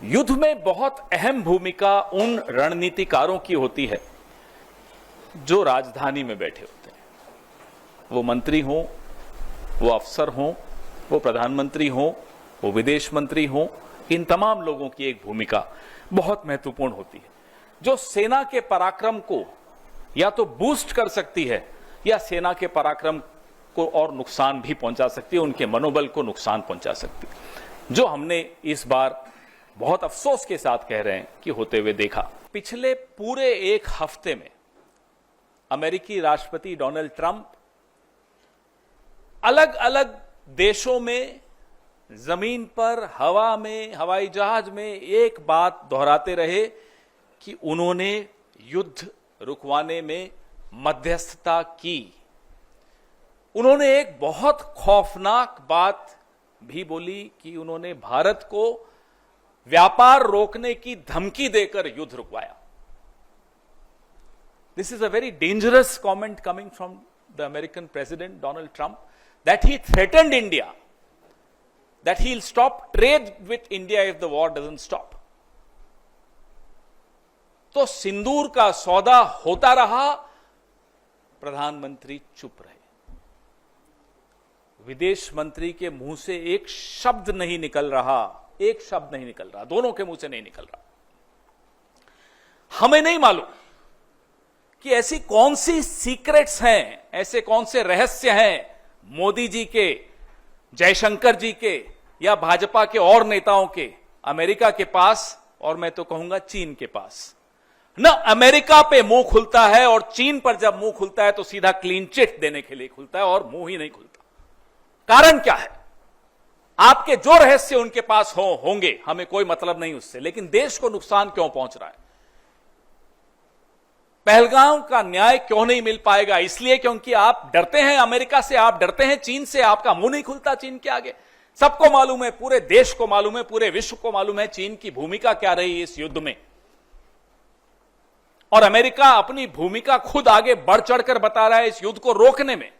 युद्ध में बहुत अहम भूमिका उन रणनीतिकारों की होती है जो राजधानी में बैठे होते हैं। वो मंत्री हों, वो अफसर हों, वो प्रधानमंत्री हों, वो विदेश मंत्री हों, इन तमाम लोगों की एक भूमिका बहुत महत्वपूर्ण होती है जो सेना के पराक्रम को या तो बूस्ट कर सकती है या सेना के पराक्रम को और नुकसान भी पहुंचा सकती है, उनके मनोबल को नुकसान पहुंचा सकती है, जो हमने इस बार बहुत अफसोस के साथ कह रहे हैं कि होते हुए देखा। पिछले पूरे एक हफ्ते में अमेरिकी राष्ट्रपति डोनाल्ड ट्रंप अलग अलग देशों में, जमीन पर, हवा में, हवाई जहाज में एक बात दोहराते रहे कि उन्होंने युद्ध रुकवाने में मध्यस्थता की। उन्होंने एक बहुत खौफनाक बात भी बोली कि उन्होंने भारत को व्यापार रोकने की धमकी देकर युद्ध रुकवाया। This is a very dangerous comment coming from the American President Donald Trump, that he threatened India, that he'll stop trade with India if the war doesn't stop. तो सिंदूर का सौदा होता रहा, प्रधानमंत्री चुप रहे। विदेश मंत्री के मुंह से एक शब्द नहीं निकल रहा, एक शब्द नहीं निकल रहा, दोनों के मुंह से नहीं निकल रहा। हमें नहीं मालूम कि ऐसी कौन सी सीक्रेट्स हैं, ऐसे कौन से रहस्य हैं मोदी जी के, जयशंकर जी के या भाजपा के और नेताओं के, अमेरिका के पास और मैं तो कहूंगा चीन के पास। न अमेरिका पे मुंह खुलता है और चीन पर जब मुंह खुलता है तो सीधा क्लीन चिट देने के लिए खुलता है और मुंह ही नहीं खुलता। कारण क्या है? आपके जो रहस्य उनके पास होंगे, हमें कोई मतलब नहीं उससे, लेकिन देश को नुकसान क्यों पहुंच रहा है? पहलगाम का न्याय क्यों नहीं मिल पाएगा? इसलिए क्योंकि आप डरते हैं अमेरिका से, आप डरते हैं चीन से, आपका मुंह नहीं खुलता चीन के आगे। सबको मालूम है, पूरे देश को मालूम है, पूरे विश्व को मालूम है चीन की भूमिका क्या रही इस युद्ध में। और अमेरिका अपनी भूमिका खुद आगे बढ़ चढ़कर बता रहा है इस युद्ध को रोकने में।